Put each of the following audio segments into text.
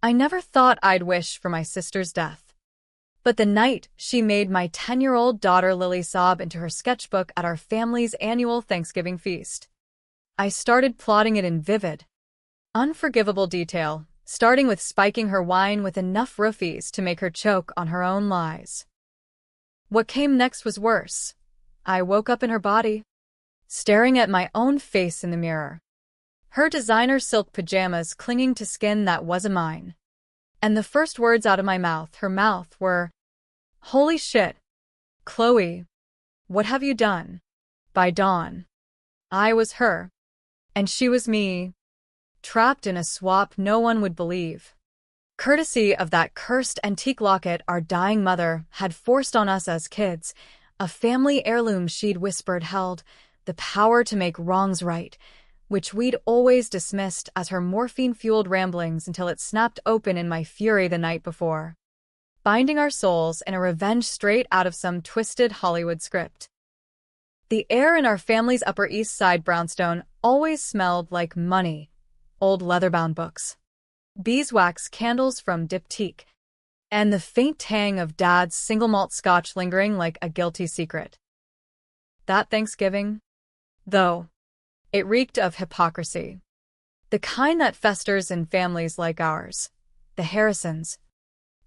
I never thought I'd wish for my sister's death. But the night she made my 10-year-old daughter Lily sob into her sketchbook at our family's annual Thanksgiving feast, I started plotting it in vivid, unforgivable detail, starting with spiking her wine with enough roofies to make her choke on her own lies. What came next was worse. I woke up in her body, staring at my own face in the mirror. Her designer silk pajamas clinging to skin that wasn't mine. And the first words out of her mouth were, "Holy shit, Chloe, what have you done?" By dawn, I was her, and she was me, trapped in a swap no one would believe. Courtesy of that cursed antique locket our dying mother had forced on us as kids, a family heirloom she'd whispered held the power to make wrongs right, which we'd always dismissed as her morphine-fueled ramblings until it snapped open in my fury the night before, binding our souls in a revenge straight out of some twisted Hollywood script. The air in our family's Upper East Side brownstone always smelled like money, old leather-bound books, beeswax candles from Diptyque, and the faint tang of Dad's single-malt scotch lingering like a guilty secret. That Thanksgiving, though, it reeked of hypocrisy. The kind that festers in families like ours, the Harrisons,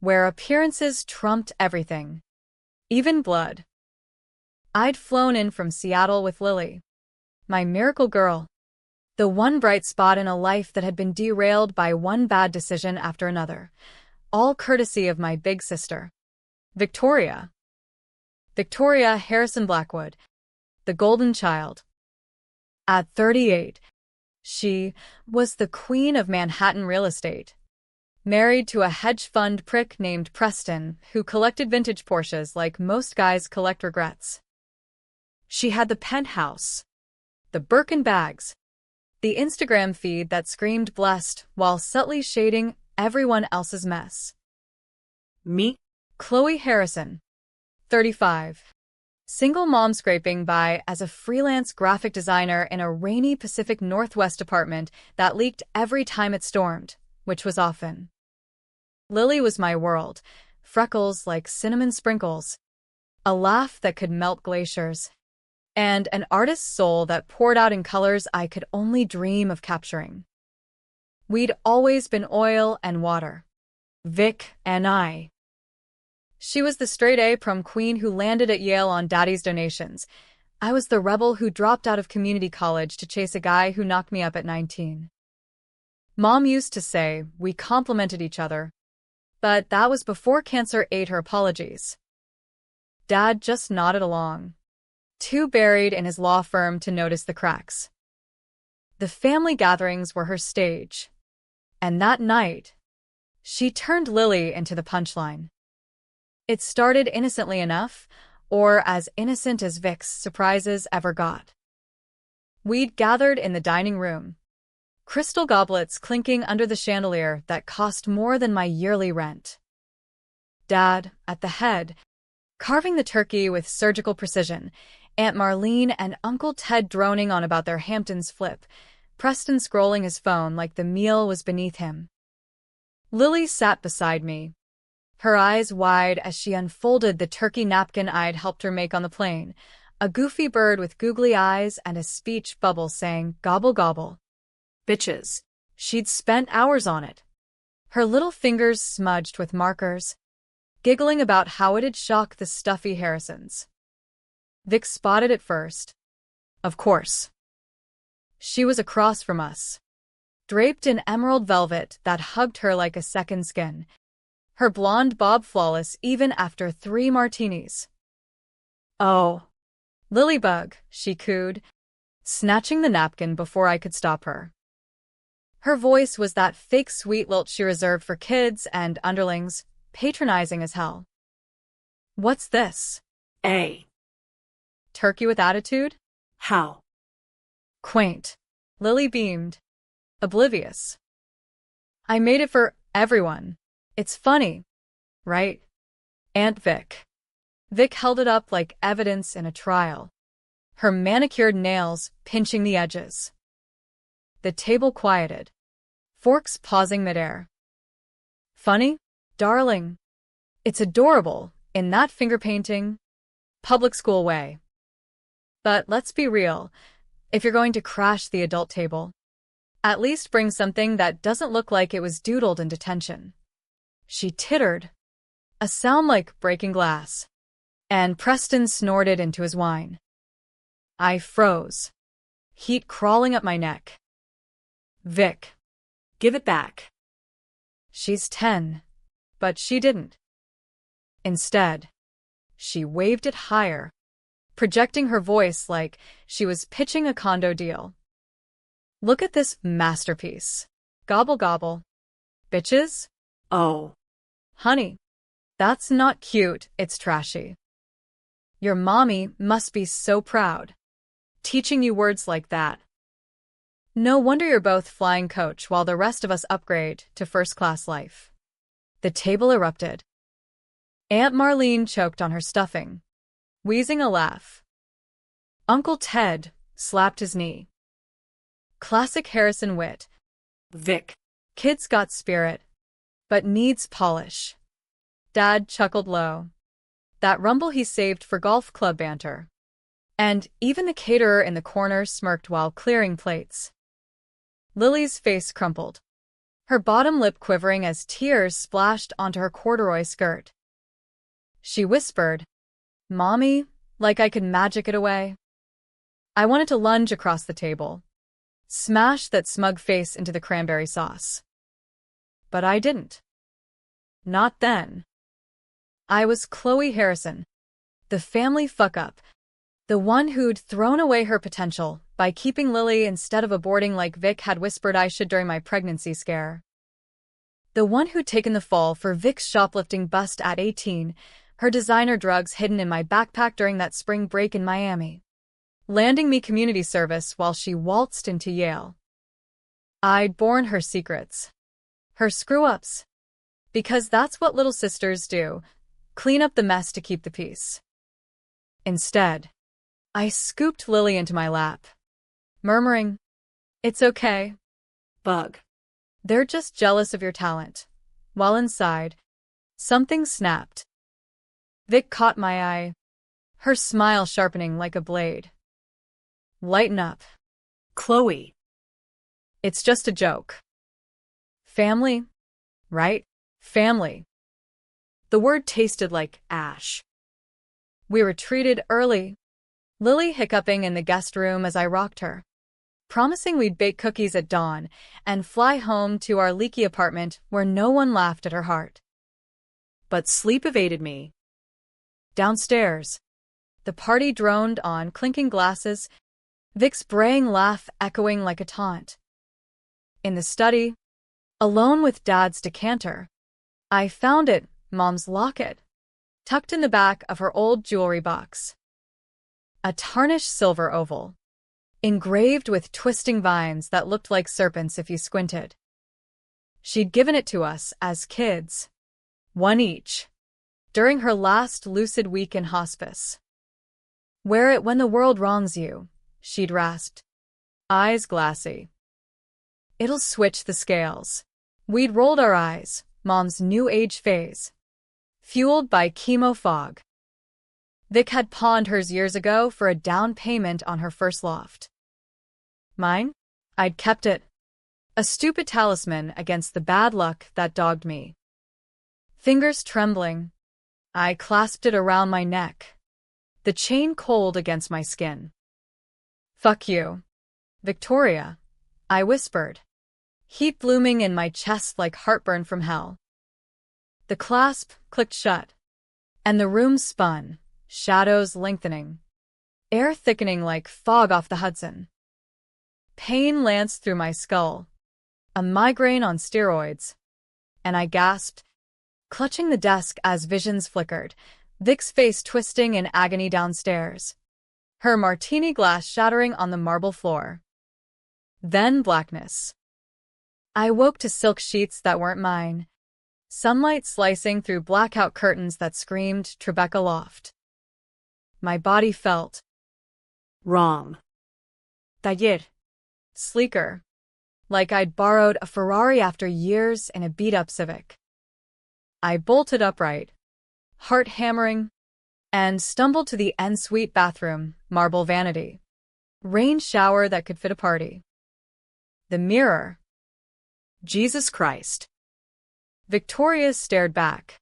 where appearances trumped everything, even blood. I'd flown in from Seattle with Lily, my miracle girl, the one bright spot in a life that had been derailed by one bad decision after another, all courtesy of my big sister, Victoria. Victoria Harrison Blackwood, the golden child. At 38, she was the queen of Manhattan real estate, married to a hedge fund prick named Preston who collected vintage Porsches like most guys collect regrets. She had the penthouse, the Birkin bags, the Instagram feed that screamed blessed while subtly shading everyone else's mess. Me, Chloe Harrison, 35. Single mom scraping by as a freelance graphic designer in a rainy Pacific Northwest apartment that leaked every time it stormed, which was often. Lily was my world, freckles like cinnamon sprinkles, a laugh that could melt glaciers, and an artist's soul that poured out in colors I could only dream of capturing. We'd always been oil and water, Vic and I. She was the straight-A prom queen who landed at Yale on daddy's donations. I was the rebel who dropped out of community college to chase a guy who knocked me up at 19. Mom used to say we complimented each other, but that was before cancer ate her apologies. Dad just nodded along, too buried in his law firm to notice the cracks. The family gatherings were her stage, and that night, she turned Lily into the punchline. It started innocently enough, or as innocent as Vic's surprises ever got. We'd gathered in the dining room, crystal goblets clinking under the chandelier that cost more than my yearly rent. Dad, at the head, carving the turkey with surgical precision, Aunt Marlene and Uncle Ted droning on about their Hamptons flip, Preston scrolling his phone like the meal was beneath him. Lily sat beside me, her eyes wide as she unfolded the turkey napkin I'd helped her make on the plane, a goofy bird with googly eyes and a speech bubble saying, "Gobble gobble." Bitches. She'd spent hours on it, her little fingers smudged with markers, giggling about how it'd shock the stuffy Harrisons. Vic spotted it first. Of course. She was across from us, draped in emerald velvet that hugged her like a second skin, her blonde bob flawless even after 3 martinis. "Oh, Lilybug," she cooed, snatching the napkin before I could stop her. Her voice was that fake sweet lilt she reserved for kids and underlings, patronizing as hell. "What's this? A. Turkey with attitude? How? Quaint." Lily beamed, oblivious. "I made it for everyone. It's funny, right, Aunt Vic?" Vic held it up like evidence in a trial, her manicured nails pinching the edges. The table quieted, forks pausing midair. Funny? Darling. It's adorable, in that finger-painting, public school way. But let's be real, if you're going to crash the adult table, at least bring something that doesn't look like it was doodled in detention. She tittered, a sound like breaking glass, and Preston snorted into his wine. I froze, heat crawling up my neck. Vic, give it back. She's 10, but she didn't. Instead, she waved it higher, projecting her voice like she was pitching a condo deal. Look at this masterpiece. Gobble gobble. Bitches? Oh. Honey, that's not cute, it's trashy. Your mommy must be so proud, teaching you words like that. No wonder you're both flying coach while the rest of us upgrade to first-class life. The table erupted. Aunt Marlene choked on her stuffing, wheezing a laugh. Uncle Ted slapped his knee. Classic Harrison wit. Vic. Kid's got spirit, but needs polish. Dad chuckled low. That rumble he saved for golf club banter. And even the caterer in the corner smirked while clearing plates. Lily's face crumpled, her bottom lip quivering as tears splashed onto her corduroy skirt. She whispered, "Mommy," like I could magic it away. I wanted to lunge across the table, smash that smug face into the cranberry sauce. But I didn't. Not then. I was Chloe Harrison, the family fuck-up, the one who'd thrown away her potential by keeping Lily instead of aborting like Vic had whispered I should during my pregnancy scare. The one who'd taken the fall for Vic's shoplifting bust at 18, her designer drugs hidden in my backpack during that spring break in Miami, landing me community service while she waltzed into Yale. I'd borne her secrets, her screw-ups, because that's what little sisters do, clean up the mess to keep the peace. Instead, I scooped Lily into my lap, murmuring, "It's okay, Bug. they're just jealous of your talent," while inside, something snapped. Vic caught my eye, her smile sharpening like a blade. "Lighten up. Chloe. It's just a joke. Family, right? Family." The word tasted like ash. We retreated early, Lily hiccuping in the guest room as I rocked her, promising we'd bake cookies at dawn and fly home to our leaky apartment where no one laughed at her heart. But sleep evaded me. Downstairs, the party droned on clinking glasses, Vic's braying laugh echoing like a taunt. In the study, alone with Dad's decanter, I found it, Mom's locket, tucked in the back of her old jewelry box. A tarnished silver oval, engraved with twisting vines that looked like serpents if you squinted. She'd given it to us as kids, one each, during her last lucid week in hospice. "Wear it when the world wrongs you," she'd rasped, eyes glassy. "It'll switch the scales." We'd rolled our eyes, Mom's new age phase, fueled by chemo fog. Vic had pawned hers years ago for a down payment on her first loft. Mine? I'd kept it. A stupid talisman against the bad luck that dogged me. Fingers trembling, I clasped it around my neck, the chain cold against my skin. "Fuck you, Victoria," I whispered, heat blooming in my chest like heartburn from hell. The clasp clicked shut, and the room spun, shadows lengthening, air thickening like fog off the Hudson. Pain lanced through my skull, a migraine on steroids, and I gasped, clutching the desk as visions flickered, Vic's face twisting in agony downstairs, her martini glass shattering on the marble floor. Then blackness. I woke to silk sheets that weren't mine, sunlight slicing through blackout curtains that screamed Tribeca Loft. My body felt Wrong. taller, sleeker, like I'd borrowed a Ferrari after years in a beat-up Civic. I bolted upright, heart hammering, and stumbled to the ensuite bathroom, marble vanity. Rain shower that could fit a party. The mirror. Jesus Christ. Victoria stared back.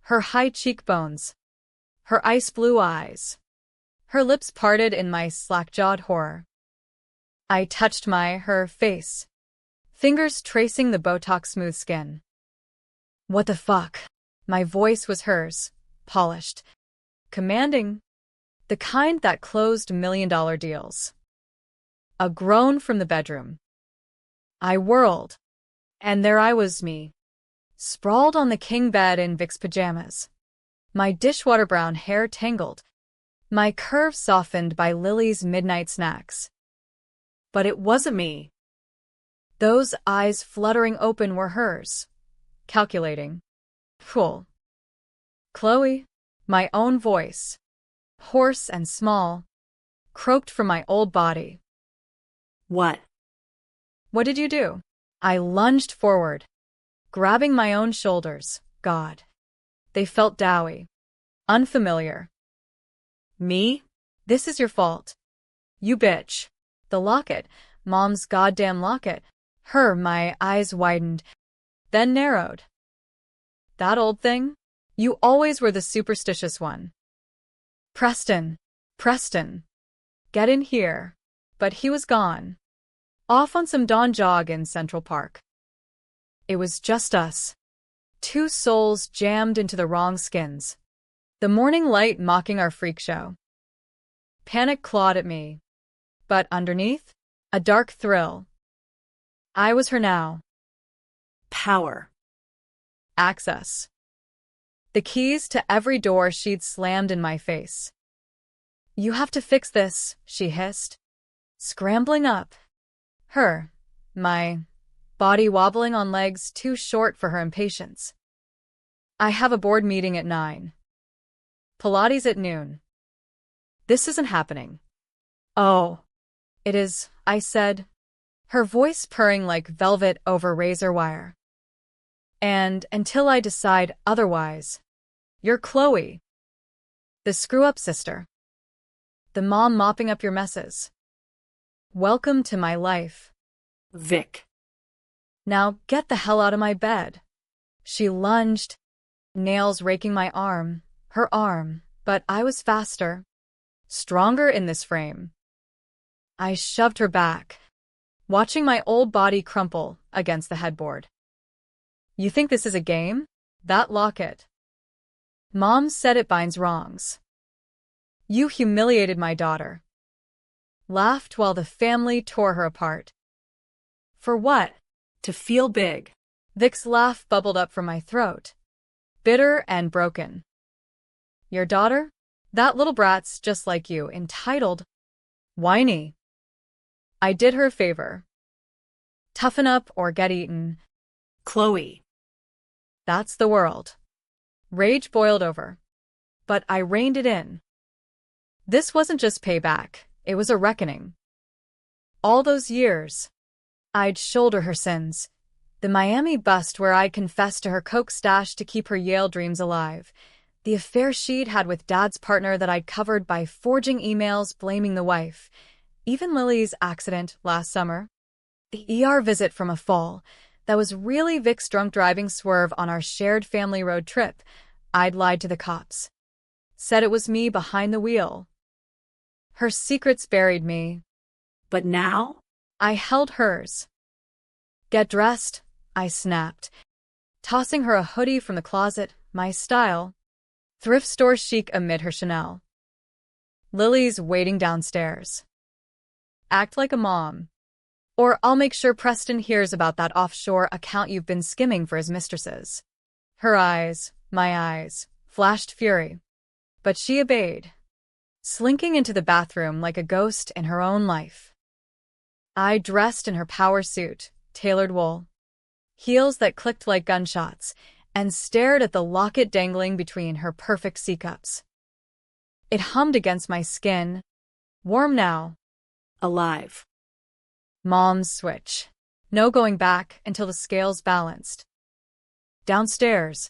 Her high cheekbones. Her ice blue eyes. Her lips parted in my slack-jawed horror. I touched her face. Fingers tracing the Botox-smooth skin. What the fuck? My voice was hers, polished, commanding, the kind that closed million-dollar deals. A groan from the bedroom. I whirled, and there I was, me, sprawled on the king bed in Vic's pajamas. My dishwater brown hair tangled, my curves softened by Lily's midnight snacks. But it wasn't me. Those eyes fluttering open were hers, calculating. Cool. Chloe, my own voice, hoarse and small, croaked from my old body. What? What did you do? I lunged forward, grabbing my own shoulders. God. They felt doughy, unfamiliar. Me? This is your fault. You bitch. The locket, Mom's goddamn locket. My eyes widened, then narrowed. That old thing? You always were the superstitious one. Preston. Get in here. But he was gone. Off on some dawn jog in Central Park. It was just us. Two souls jammed into the wrong skins. The morning light mocking our freak show. Panic clawed at me. But underneath, a dark thrill. I was her now. Power. Access. The keys to every door she'd slammed in my face. You have to fix this, she hissed. Scrambling up. My body wobbling on legs too short for her impatience. I have a board meeting at 9. Pilates at noon. This isn't happening. Oh. It is, I said, her voice purring like velvet over razor wire. And until I decide otherwise, you're Chloe. The screw-up sister. The mom mopping up your messes. Welcome to my life. Vic. Now get the hell out of my bed. She lunged, nails raking my arm, her arm, but I was faster, stronger in this frame. I shoved her back, watching my old body crumple against the headboard. You think this is a game? That locket. Mom said it binds wrongs. You humiliated my daughter. Laughed while the family tore her apart. For what? To feel big. Vic's laugh bubbled up from my throat, bitter and broken. Your daughter? That little brat's just like you, entitled, whiny. I did her a favor. Toughen up or get eaten. Chloe. That's the world. Rage boiled over. But I reined it in. This wasn't just payback, it was a reckoning. All those years, I'd shoulder her sins. The Miami bust where I'd confessed to her coke stash to keep her Yale dreams alive. The affair she'd had with Dad's partner that I'd covered by forging emails blaming the wife. Even Lily's accident last summer. The ER visit from a fall. That was really Vic's drunk driving swerve on our shared family road trip. I'd lied to the cops. Said it was me behind the wheel. Her secrets buried me. But now? I held hers. Get dressed, I snapped, tossing her a hoodie from the closet, my style. Thrift store chic amid her Chanel. Lily's waiting downstairs. Act like a mom. Or I'll make sure Preston hears about that offshore account you've been skimming for his mistresses. Her eyes, my eyes, flashed fury. But she obeyed, slinking into the bathroom like a ghost in her own life. I dressed in her power suit, tailored wool, heels that clicked like gunshots, and stared at the locket dangling between her perfect C-cups. It hummed against my skin, warm now. Alive. Mom's switch. No going back until the scales balanced. Downstairs.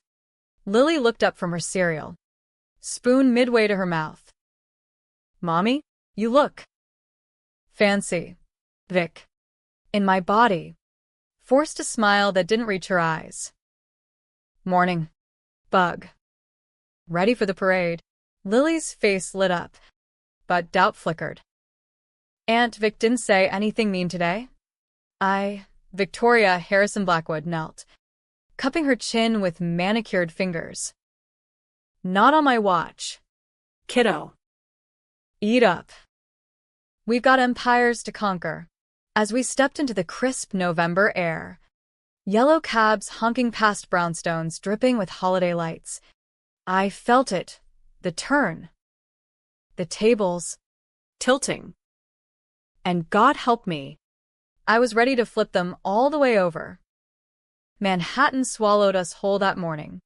Lily looked up from her cereal, spoon midway to her mouth. Mommy, you look fancy. Vic. In my body. Forced a smile that didn't reach her eyes. Morning. Bug. Ready for the parade. Lily's face lit up, but doubt flickered. Aunt Vic didn't say anything mean today? Victoria Harrison Blackwood knelt, cupping her chin with manicured fingers. Not on my watch. Kiddo. Eat up. We've got empires to conquer. As we stepped into the crisp November air, yellow cabs honking past brownstones dripping with holiday lights, I felt it. The turn. The tables. Tilting. And God help me, I was ready to flip them all the way over. Manhattan swallowed us whole that morning,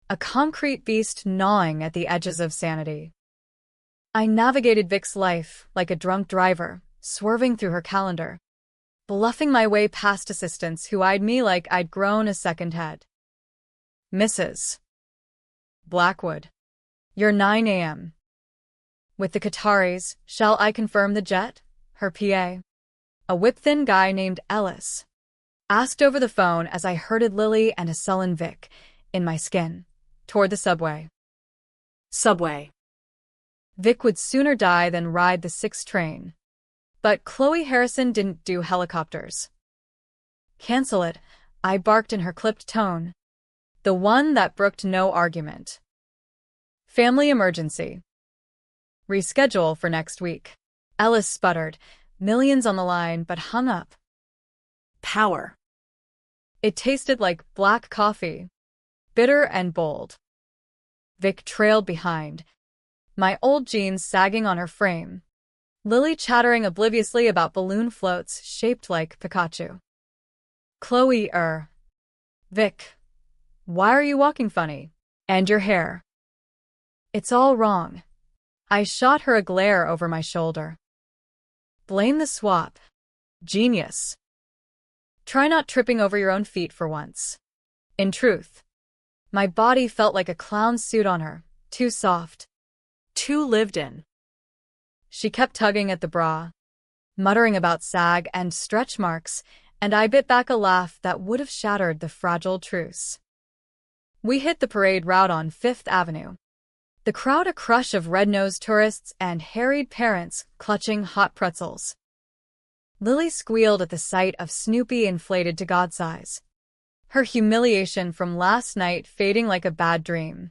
a concrete beast gnawing at the edges of sanity. I navigated Vic's life like a drunk driver, swerving through her calendar, bluffing my way past assistants who eyed me like I'd grown a second head. Mrs. Blackwood, you're 9 a.m. With the Qataris, shall I confirm the jet? Her PA, a whip-thin guy named Ellis, asked over the phone as I herded Lily and a sullen Vic, in my skin, toward the subway. Subway. Vic would sooner die than ride the 6 train. But Chloe Harrison didn't do helicopters. Cancel it, I barked in her clipped tone. The one that brooked no argument. Family emergency. Reschedule for next week. Ellis sputtered, millions on the line, but hung up. Power. It tasted like black coffee, bitter and bold. Vic trailed behind, my old jeans sagging on her frame, Lily chattering obliviously about balloon floats shaped like Pikachu. Chloe, Vic, why are you walking funny? And your hair? It's all wrong. I shot her a glare over my shoulder. Blame the swap. Genius. Try not tripping over your own feet for once. In truth, my body felt like a clown suit on her, too soft, too lived in. She kept tugging at the bra, muttering about sag and stretch marks, and I bit back a laugh that would have shattered the fragile truce. We hit the parade route on 5th Avenue. The crowd a crush of red-nosed tourists and harried parents clutching hot pretzels. Lily squealed at the sight of Snoopy inflated to God size, her humiliation from last night fading like a bad dream.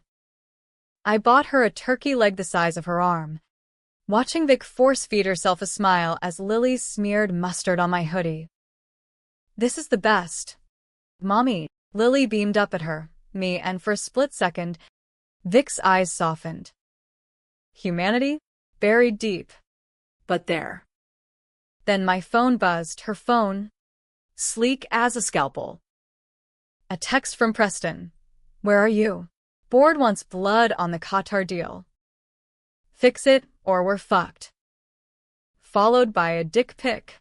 I bought her a turkey leg the size of her arm, watching Vic force-feed herself a smile as Lily smeared mustard on my hoodie. This is the best. Mommy, Lily beamed up at me, and for a split second, Vic's eyes softened. Humanity? Buried deep. But there. Then my phone buzzed, her phone, sleek as a scalpel. A text from Preston. Where are you? Board wants blood on the Qatar deal. Fix it, or we're fucked. Followed by a dick pic.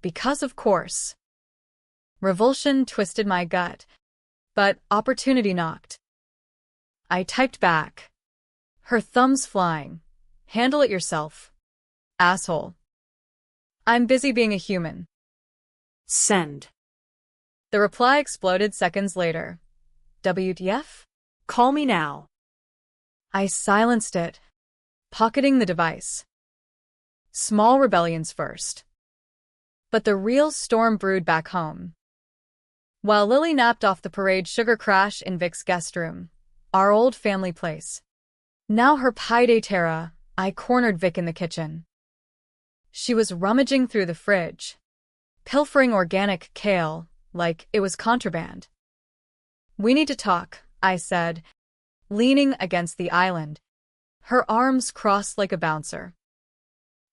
Because of course. Revulsion twisted my gut, but opportunity knocked. I typed back. Her thumbs flying. Handle it yourself. Asshole. I'm busy being a human. Send. The reply exploded seconds later. WTF? Call me now. I silenced it, pocketing the device. Small rebellions first. But the real storm brewed back home. While Lily napped off the parade sugar crash in Vic's guest room, our old family place. Now her pied a terra, I cornered Vic in the kitchen. She was rummaging through the fridge, pilfering organic kale like it was contraband. We need to talk, I said, leaning against the island, her arms crossed like a bouncer.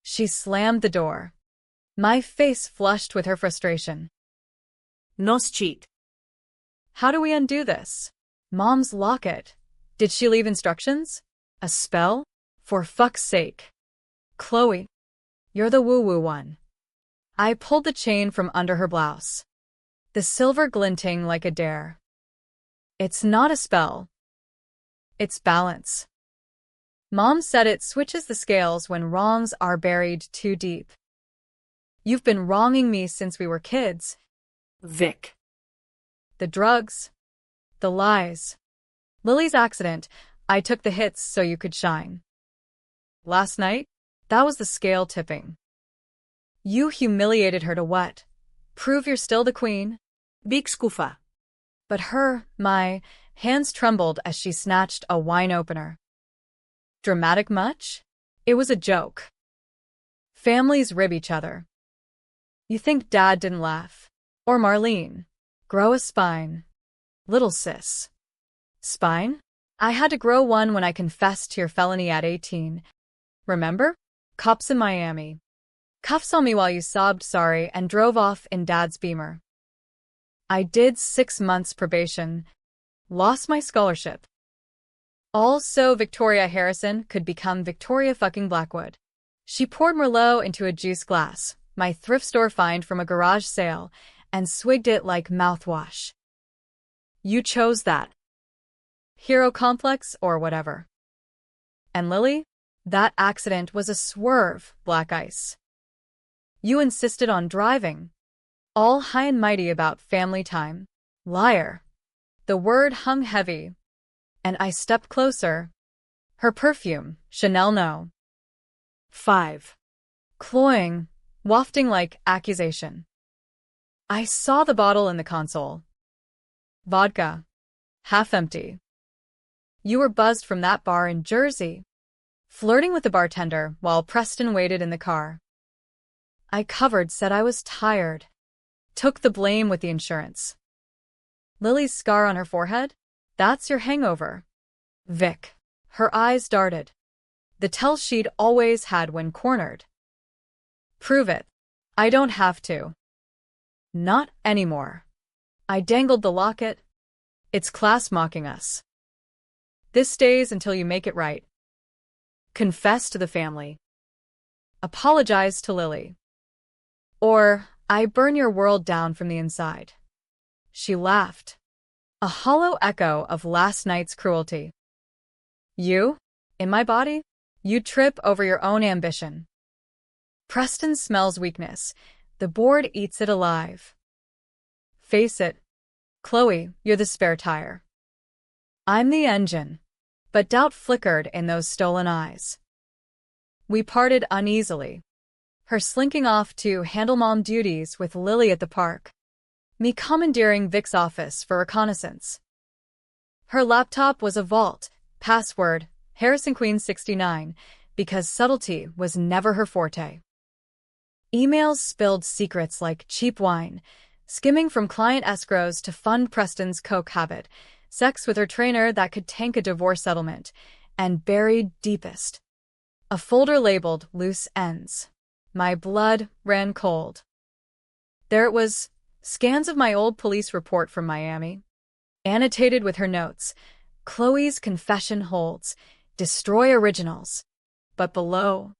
She slammed the door, my face flushed with her frustration. Nos cheat. How do we undo this? Mom's locket. Did she leave instructions? A spell? For fuck's sake. Chloe, you're the woo-woo one. I pulled the chain from under her blouse, the silver glinting like a dare. It's not a spell. It's balance. Mom said it switches the scales when wrongs are buried too deep. You've been wronging me since we were kids. Vic. The drugs. The lies. Lily's accident. I took the hits so you could shine. Last night, that was the scale tipping. You humiliated her to what? Prove you're still the queen? Big skufa. But my hands trembled as she snatched a wine opener. Dramatic much? It was a joke. Families rib each other. You think Dad didn't laugh? Or Marlene? Grow a spine. Little sis. Spine? I had to grow one when I confessed to your felony at 18. Remember? Cops in Miami. Cuffs on me while you sobbed sorry and drove off in Dad's Beamer. I did 6 months probation. Lost my scholarship. All so Victoria Harrison could become Victoria fucking Blackwood. She poured Merlot into a juice glass, my thrift store find from a garage sale, and swigged it like mouthwash. You chose that. Hero complex or whatever. And Lily? That accident was a swerve, black ice. You insisted on driving. All high and mighty about family time. Liar. The word hung heavy. And I stepped closer. Her perfume, Chanel no. 5. Cloying, wafting like accusation. I saw the bottle in the console. Vodka. Half empty. You were buzzed from that bar in Jersey, flirting with the bartender while Preston waited in the car. I covered, said I was tired. Took the blame with the insurance. Lily's scar on her forehead? That's your hangover. Vic. Her eyes darted. The tell she'd always had when cornered. Prove it. I don't have to. Not anymore. I dangled the locket. It's class mocking us. This stays until you make it right. Confess to the family. Apologize to Lily. Or I burn your world down from the inside. She laughed. A hollow echo of last night's cruelty. You? In my body? You trip over your own ambition. Preston smells weakness. The board eats it alive. Face it. Chloe, you're the spare tire. I'm the engine. But doubt flickered in those stolen eyes. We parted uneasily. Her slinking off to handle mom duties with Lily at the park. Me commandeering Vic's office for reconnaissance. Her laptop was a vault, password, Harrison Queen 69, because subtlety was never her forte. Emails spilled secrets like cheap wine, skimming from client escrows to fund Preston's coke habit, sex with her trainer that could tank a divorce settlement, and buried deepest. A folder labeled loose ends. My blood ran cold. There it was, scans of my old police report from Miami. Annotated with her notes, Chloe's confession holds, destroy originals. But below,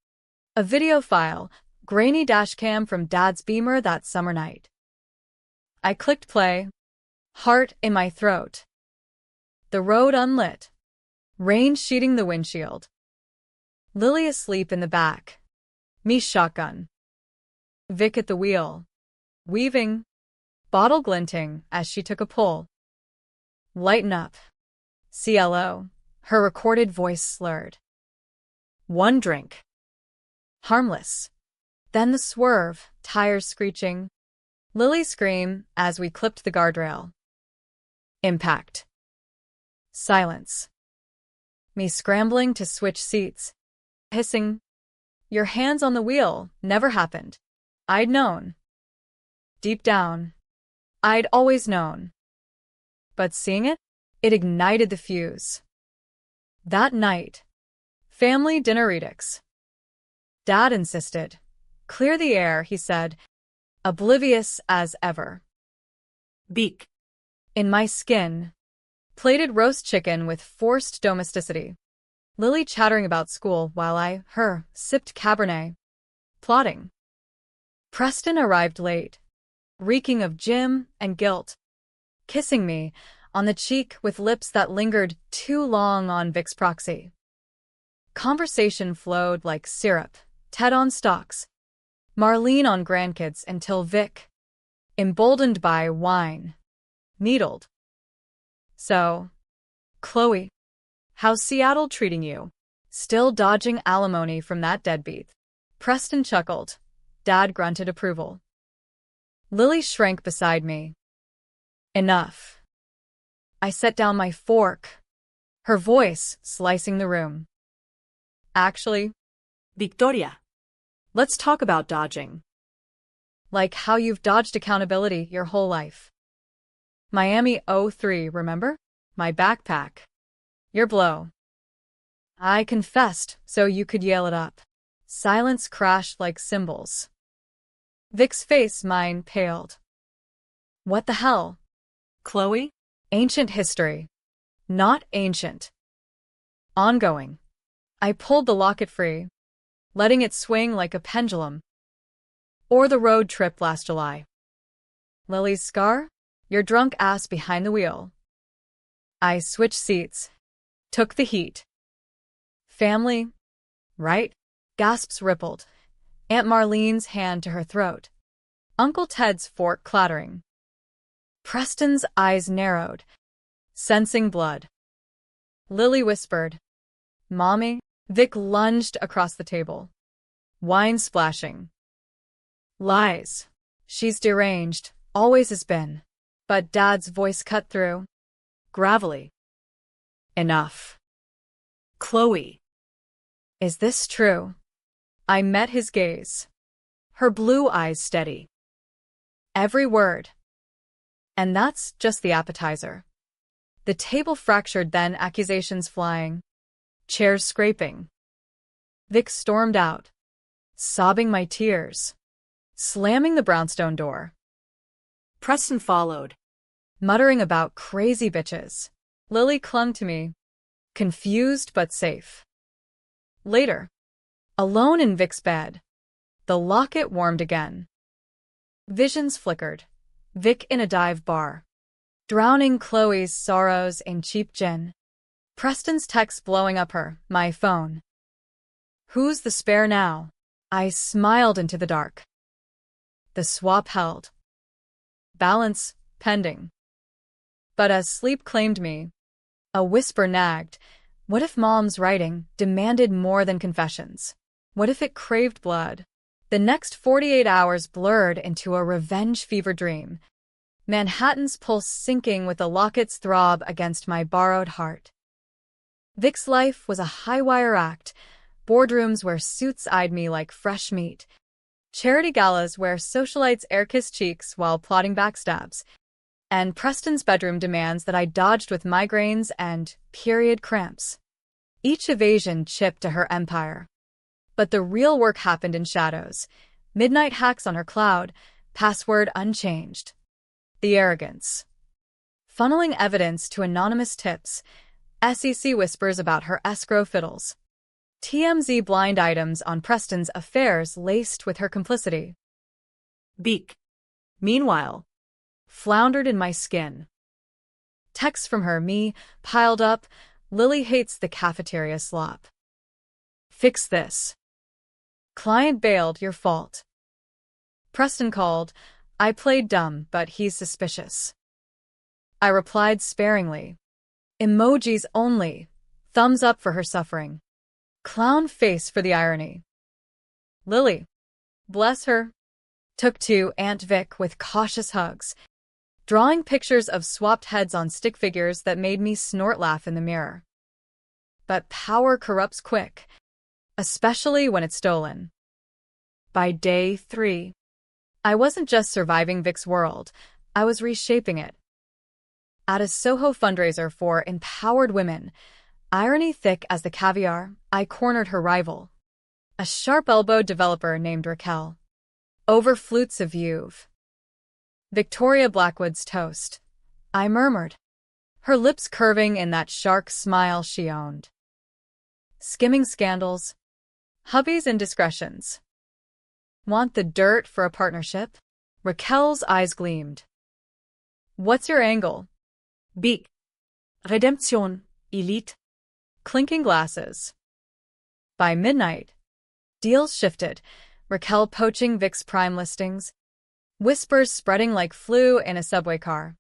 a video file, grainy dashcam from Dad's Beamer that summer night. I clicked play, heart in my throat. The road unlit, rain sheeting the windshield. Lily asleep in the back. Me shotgun. Vic at the wheel. Weaving. Bottle glinting as she took a pull. Lighten up. CLO. Her recorded voice slurred. One drink. Harmless. Then the swerve, tires screeching. Lily scream as we clipped the guardrail. Impact. Silence. Me scrambling to switch seats. Hissing. Your hands on the wheel never happened. I'd known. Deep down, I'd always known. But seeing it, it ignited the fuse. That night, family dinner edicts. Dad insisted. Clear the air, he said, oblivious as ever. Beak. In my skin, plated roast chicken with forced domesticity. Lily chattering about school while I, sipped Cabernet. Plotting. Preston arrived late, reeking of gym and guilt. Kissing me, on the cheek with lips that lingered too long on Vic's proxy. Conversation flowed like syrup, Ted on stocks, Marlene on grandkids until Vic, emboldened by wine, needled. So, Chloe, how's Seattle treating you? Still dodging alimony from that deadbeat. Preston chuckled. Dad grunted approval. Lily shrank beside me. Enough. I set down my fork, her voice slicing the room. Actually, Victoria. Let's talk about dodging. Like how you've dodged accountability your whole life. Miami '03, remember? My backpack. Your blow. I confessed so you could yell it up. Silence crashed like cymbals. Vic's face, mine, paled. What the hell? Chloe? Ancient history. Not ancient. Ongoing. I pulled the locket free, letting it swing like a pendulum. Or the road trip last July. Lily's scar? Your drunk ass behind the wheel. I switched seats. Took the heat. Family? Right? Gasps rippled. Aunt Marlene's hand to her throat. Uncle Ted's fork clattering. Preston's eyes narrowed, sensing blood. Lily whispered, Mommy? Vic lunged across the table. Wine splashing. Lies. She's deranged, always has been. But Dad's voice cut through. Gravelly. Enough. Chloe. Is this true? I met his gaze. Her blue eyes steady. Every word. And that's just the appetizer. The table fractured then, accusations flying. Chairs scraping. Vic stormed out, sobbing my tears, slamming the brownstone door. Preston followed, muttering about crazy bitches. Lily clung to me, confused but safe. Later, alone in Vic's bed, the locket warmed again. Visions flickered. Vic in a dive bar, drowning Chloe's sorrows in cheap gin. Preston's text blowing up my phone. Who's the spare now? I smiled into the dark. The swap held. Balance pending. But as sleep claimed me, a whisper nagged. What if Mom's writing demanded more than confessions? What if it craved blood? The next 48 hours blurred into a revenge fever dream. Manhattan's pulse sinking with the locket's throb against my borrowed heart. Vic's life was a high-wire act, boardrooms where suits eyed me like fresh meat, charity galas where socialites air-kissed cheeks while plotting backstabs, and Preston's bedroom demands that I dodged with migraines and period cramps. Each evasion chipped to her empire. But the real work happened in shadows. Midnight hacks on her cloud, password unchanged. The arrogance. Funneling evidence to anonymous tips, SEC whispers about her escrow fiddles. TMZ blind items on Preston's affairs laced with her complicity. Beak. Meanwhile, floundered in my skin. Texts from her, me, piled up. Lily hates the cafeteria slop. Fix this. Client bailed, your fault. Preston called. I played dumb, but he's suspicious. I replied sparingly. Emojis only. Thumbs up for her suffering. Clown face for the irony. Lily, bless her, took to Aunt Vic with cautious hugs, drawing pictures of swapped heads on stick figures that made me snort laugh in the mirror. But power corrupts quick, especially when it's stolen. By day 3, I wasn't just surviving Vic's world, I was reshaping it. At a Soho fundraiser for empowered women, irony thick as the caviar, I cornered her rival, a sharp-elbowed developer named Raquel, over flutes of You've. Victoria Blackwood's toast, I murmured, her lips curving in that shark smile she owned. Skimming scandals, hubby's indiscretions. Want the dirt for a partnership? Raquel's eyes gleamed. What's your angle? Big. Redemption. Elite. Clinking glasses. By midnight, deals shifted, Raquel poaching VIX Prime listings, whispers spreading like flu in a subway car.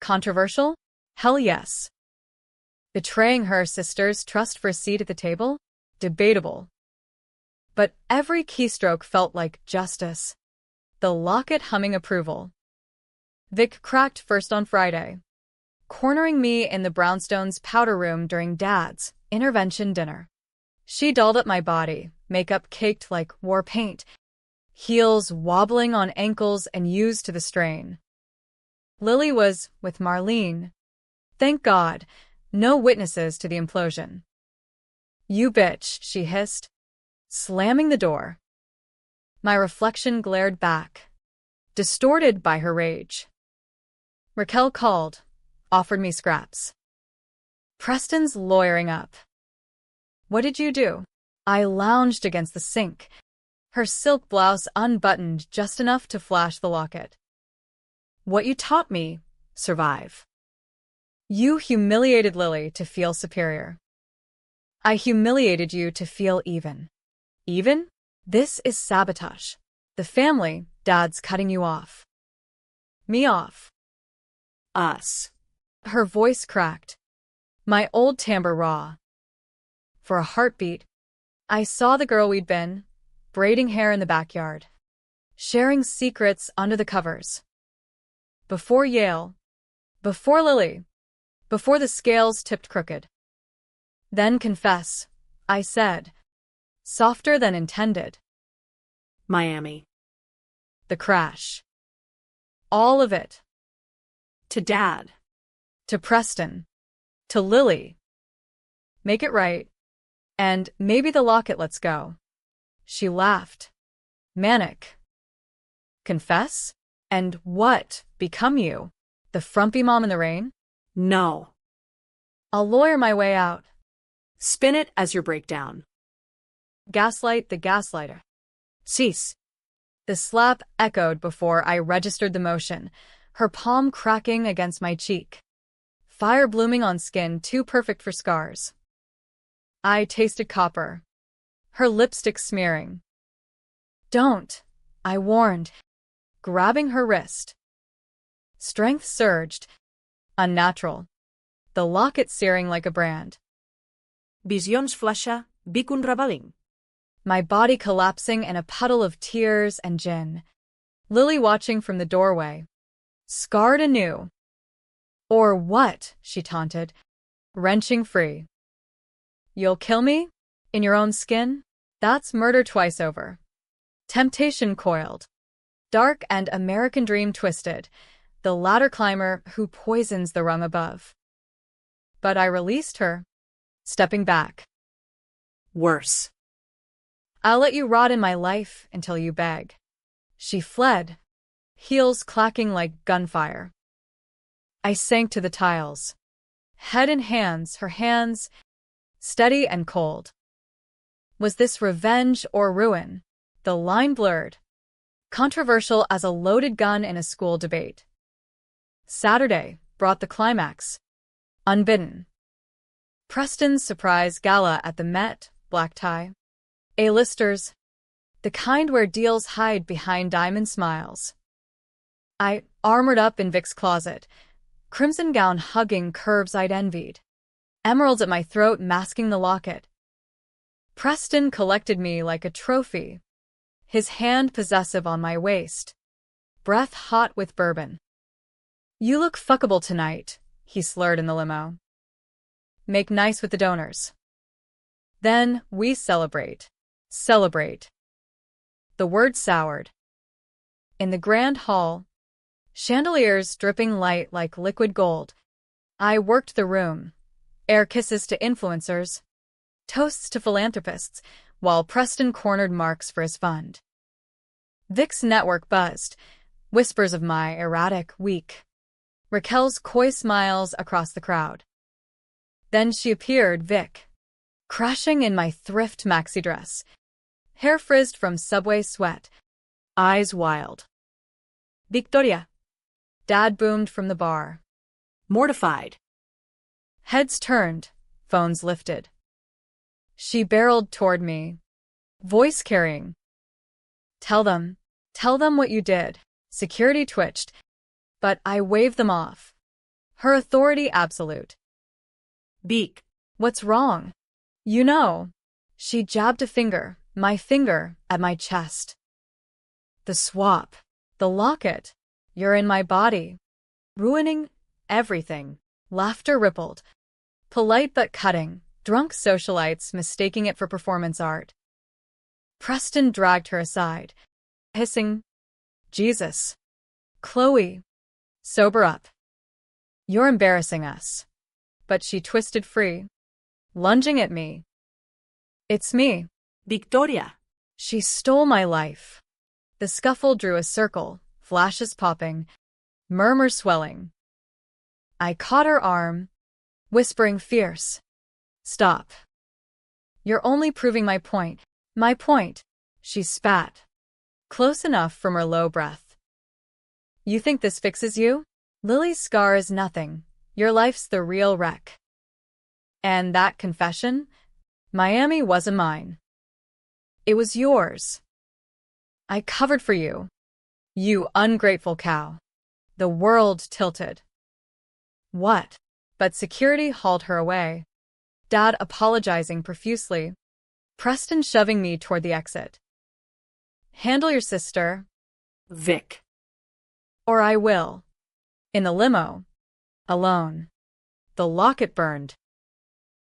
Controversial? Hell yes. Betraying her sister's trust for a seat at the table? Debatable. But every keystroke felt like justice. The locket humming approval. Vic cracked first on Friday, cornering me in the brownstone's powder room during Dad's intervention dinner. She dolled up my body, makeup caked like war paint, heels wobbling on ankles and used to the strain. Lily was with Marlene. Thank God, no witnesses to the implosion. You bitch, she hissed, slamming the door. My reflection glared back, distorted by her rage. Raquel called, offered me scraps. Preston's lawyering up. What did you do? I lounged against the sink, her silk blouse unbuttoned just enough to flash the locket. What you taught me, survive. You humiliated Lily to feel superior. I humiliated you to feel even. Even? This is sabotage. The family, Dad's cutting you off. Me off. Us. Her voice cracked, my old timbre raw. For a heartbeat, I saw the girl we'd been, braiding hair in the backyard, sharing secrets under the covers. Before Yale, before Lily, before the scales tipped crooked. Then confess, I said, softer than intended. Miami. The crash. All of it. To Dad. To Preston. To Lily. Make it right. And maybe the locket lets go. She laughed. Manic. Confess? And what become you? The frumpy mom in the rain? No. I'll lawyer my way out. Spin it as your breakdown. Gaslight the gaslighter. Cease. The slap echoed before I registered the motion, her palm cracking against my cheek. Fire blooming on skin too perfect for scars. I tasted copper, her lipstick smearing. Don't, I warned, grabbing her wrist. Strength surged, unnatural, the locket searing like a brand. Visions flasha, bicun rabaling. My body collapsing in a puddle of tears and gin. Lily watching from the doorway. Scarred anew. Or what? She taunted, wrenching free. You'll kill me? In your own skin? That's murder twice over. Temptation coiled. Dark and American dream twisted. The ladder climber who poisons the rung above. But I released her, stepping back. Worse. I'll let you rot in my life until you beg. She fled, heels clacking like gunfire. I sank to the tiles, head in hands, her hands steady and cold. Was this revenge or ruin? The line blurred, controversial as a loaded gun in a school debate. Saturday brought the climax, unbidden. Preston's surprise gala at the Met, black tie. A-listers, the kind where deals hide behind diamond smiles. I armored up in Vic's closet, crimson gown hugging curves I'd envied, emeralds at my throat masking the locket. Preston collected me like a trophy, his hand possessive on my waist, breath hot with bourbon. You look fuckable tonight, he slurred in the limo. Make nice with the donors. Then we celebrate. Celebrate. The word soured. In the grand hall, chandeliers dripping light like liquid gold, I worked the room, air kisses to influencers, toasts to philanthropists, while Preston cornered Marks for his fund. Vic's network buzzed, whispers of my erratic week. Raquel's coy smiles across the crowd. Then she appeared, Vic, crashing in my thrift maxi dress, hair frizzed from subway sweat, eyes wild. Victoria, Dad boomed from the bar. Mortified. Heads turned, phones lifted. She barreled toward me, voice carrying. Tell them what you did. Security twitched, but I waved them off. Her authority absolute. Beak. What's wrong? You know. She jabbed a finger, my finger, at my chest. The swap. The locket. You're in my body. Ruining everything. Laughter rippled. Polite but cutting. Drunk socialites mistaking it for performance art. Preston dragged her aside, hissing, Jesus. Chloe. Sober up. You're embarrassing us. But she twisted free, lunging at me. It's me. Victoria. She stole my life. The scuffle drew a circle, flashes popping, murmurs swelling. I caught her arm, whispering fierce. Stop. You're only proving my point. My point. She spat, close enough from her low breath. You think this fixes you? Lily's scar is nothing. Your life's the real wreck. And that confession? Miami wasn't mine. It was yours. I covered for you. You ungrateful cow. The world tilted. What? But security hauled her away. Dad apologizing profusely. Preston shoving me toward the exit. Handle your sister. Vic. Or I will. In the limo. Alone. The locket burned.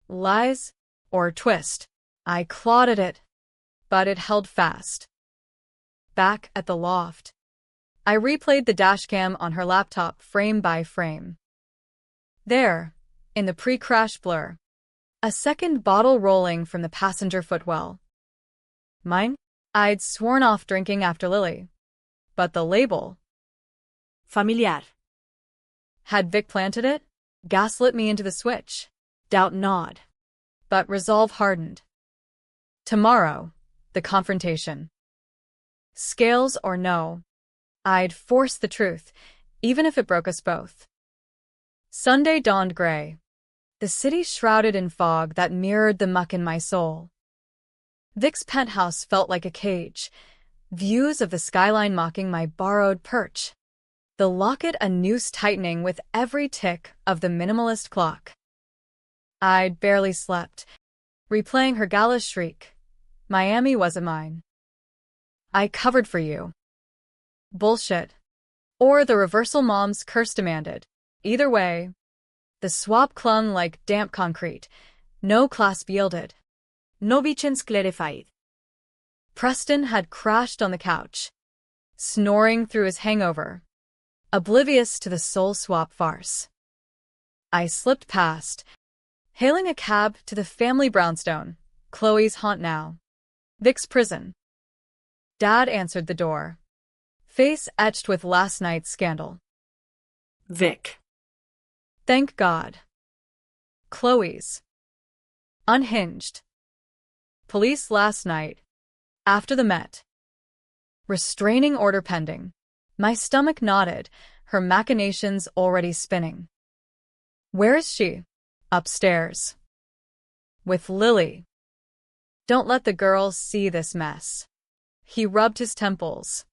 Lies or twist. I clawed at it, but it held fast. Back at the loft, I replayed the dashcam on her laptop frame by frame. There, in the pre-crash blur, a second bottle rolling from the passenger footwell. Mine? I'd sworn off drinking after Lily. But the label. Familiar. Had Vic planted it? Gaslit me into the switch. Doubt gnawed. But resolve hardened. Tomorrow, the confrontation. Scales or no, I'd force the truth, even if it broke us both. Sunday dawned gray. The city shrouded in fog that mirrored the muck in my soul. Vic's penthouse felt like a cage, views of the skyline mocking my borrowed perch. The locket a noose tightening with every tick of the minimalist clock. I'd barely slept, replaying her gala shriek. Miami wasn't mine. I covered for you. Bullshit. Or the reversal mom's curse demanded. Either way, the swap clung like damp concrete. No clasp yielded. No vicens clarified. Preston had crashed on the couch, snoring through his hangover, oblivious to the soul swap farce. I slipped past, hailing a cab to the family brownstone, Chloe's haunt now. Vic's prison. Dad answered the door, face etched with last night's scandal. Vic. Thank God. Chloe's. Unhinged. Police last night. After the Met. Restraining order pending. My stomach nodded, her machinations already spinning. Where is she? Upstairs. With Lily. Don't let the girls see this mess. He rubbed his temples.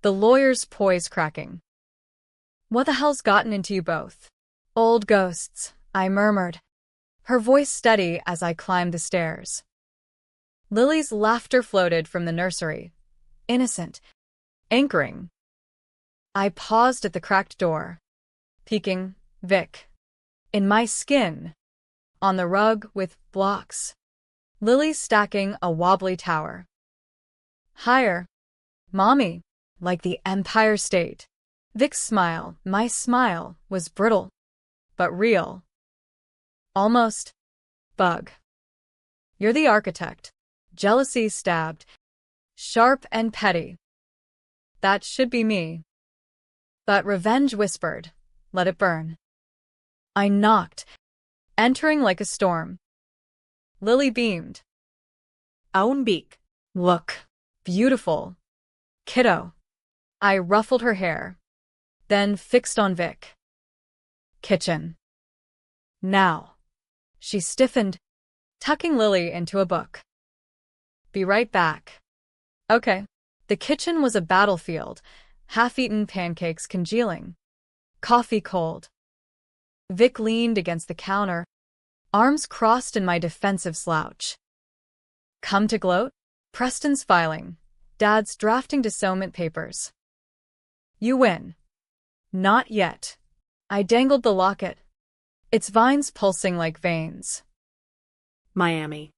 The lawyer's poise cracking. What the hell's gotten into you both? Old ghosts, I murmured, her voice steady as I climbed the stairs. Lily's laughter floated from the nursery, innocent, anchoring. I paused at the cracked door, peeking, Vic. In my skin, on the rug with blocks. Lily stacking a wobbly tower. Higher. Mommy, like the Empire State. Vic's smile, my smile, was brittle, but real. Almost. Bug. You're the architect. Jealousy stabbed. Sharp and petty. That should be me. But revenge whispered, let it burn. I knocked, entering like a storm. Lily beamed. Aún Vic. Look. Beautiful. Kiddo. I ruffled her hair, then fixed on Vic. Kitchen. Now. She stiffened, tucking Lily into a book. Be right back. Okay. The kitchen was a battlefield, half-eaten pancakes congealing, coffee cold. Vic leaned against the counter, arms crossed in my defensive slouch. Come to gloat? Preston's filing. Dad's drafting dissonant papers. You win. Not yet. I dangled the locket, its vines pulsing like veins. Miami.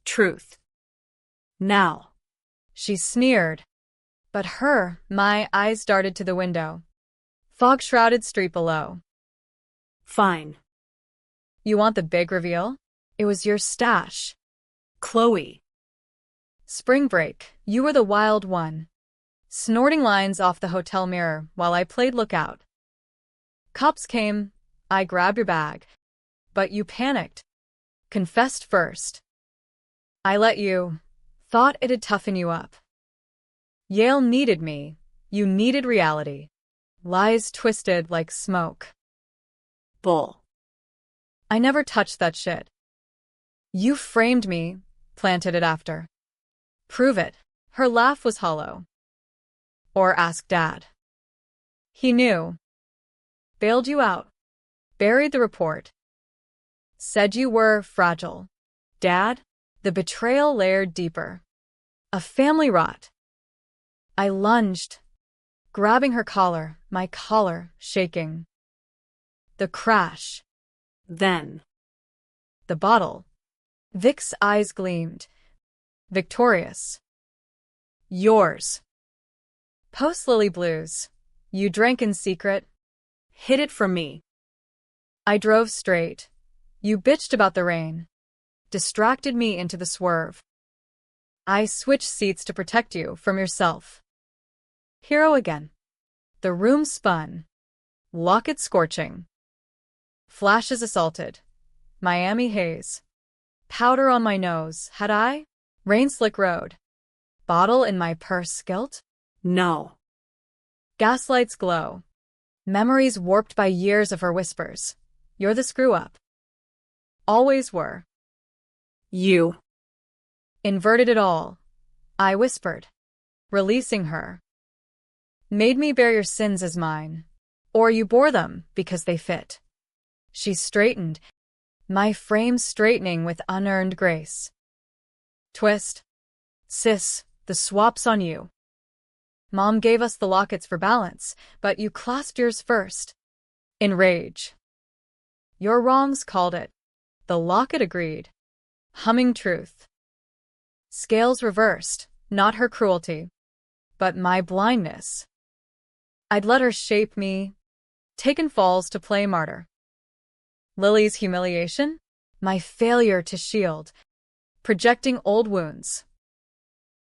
Truth. Now. She sneered. But my eyes darted to the window. Fog-shrouded street below. Fine. You want the big reveal? It was your stash. Chloe. Spring break, you were the wild one. Snorting lines off the hotel mirror while I played lookout. Cops came, I grabbed your bag. But you panicked. Confessed first. I let you. Thought it'd toughen you up. Yale needed me. You needed reality. Lies twisted like smoke. Bull. I never touched that shit. You framed me, planted it after. Prove it. Her laugh was hollow. Or ask Dad. He knew. Bailed you out. Buried the report. Said you were fragile. Dad? The betrayal layered deeper. A family rot. I lunged, grabbing her collar, my collar shaking. The crash. Then. The bottle. Vic's eyes gleamed. Victorious. Yours. Post-Lily blues. You drank in secret. Hid it from me. I drove straight. You bitched about the rain. Distracted me into the swerve. I switched seats to protect you from yourself. Hero again. The room spun. Locket scorching. Flashes assaulted. Miami haze. Powder on my nose. Had I? Rain slick road. Bottle in my purse. Guilt? No. Gaslights glow. Memories warped by years of her whispers. You're the screw-up. Always were. You. Inverted it all. I whispered. Releasing her. Made me bear your sins as mine. Or you bore them because they fit. She straightened, my frame straightening with unearned grace. Twist. Sis, the swap's on you. Mom gave us the lockets for balance, but you clasped yours first. In rage. Your wrongs called it. The locket agreed. Humming truth. Scales reversed, not her cruelty, but my blindness. I'd let her shape me, taken falls to play martyr. Lily's humiliation? My failure to shield, projecting old wounds.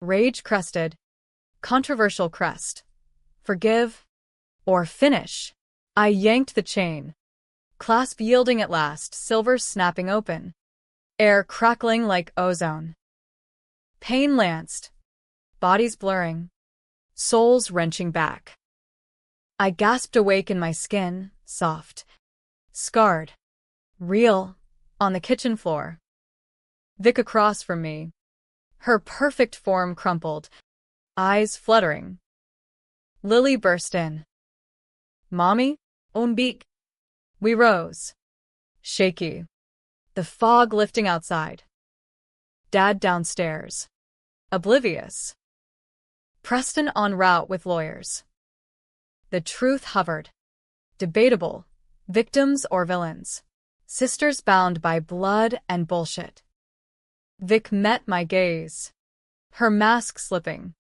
Rage crested, controversial crest. Forgive or finish. I yanked the chain. Clasp yielding at last, silver snapping open. Air crackling like ozone. Pain lanced. Bodies blurring. Souls wrenching back. I gasped awake in my skin, soft. Scarred. Real. On the kitchen floor. Vic across from me. Her perfect form crumpled. Eyes fluttering. Lily burst in. Mommy? Un beak. We rose. Shaky. The fog lifting outside. Dad downstairs. Oblivious. Preston en route with lawyers. The truth hovered. Debatable. Victims or villains. Sisters bound by blood and bullshit. Vic met my gaze. Her mask slipping.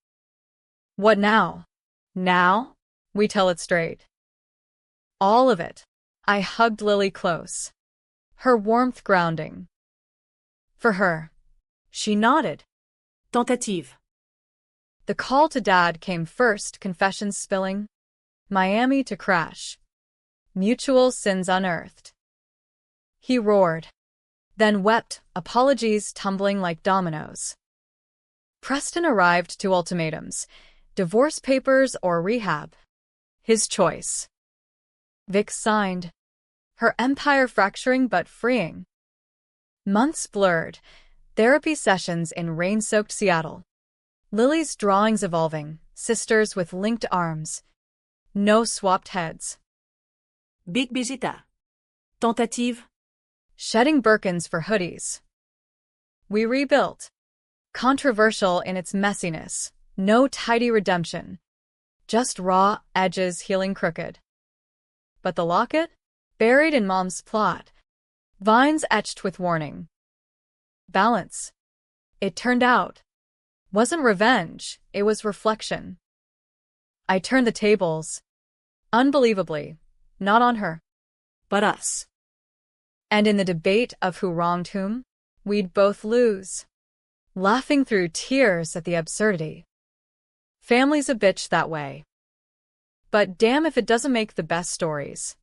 What now? Now? We tell it straight. All of it. I hugged Lily close. Her warmth grounding. For her. She nodded. Tentative. The call to Dad came first, confessions spilling. Miami to crash. Mutual sins unearthed. He roared. Then wept, apologies tumbling like dominoes. Preston arrived to ultimatums. Divorce papers or rehab. His choice. Vic signed. her empire fracturing but freeing. Months blurred, therapy sessions in rain-soaked Seattle. Lily's drawings evolving, sisters with linked arms. No swapped heads. Big visita. Tentative. Shedding Birkins for hoodies. We rebuilt. Controversial in its messiness, no tidy redemption. Just raw edges healing crooked. But the locket? Buried in Mom's plot. Vines etched with warning. Balance. It turned out. Wasn't revenge, it was reflection. I turned the tables. Unbelievably, not on her, But us. and in the debate of who wronged whom, we'd both lose. Laughing through tears at the absurdity. Family's a bitch that way. But damn if it doesn't make the best stories.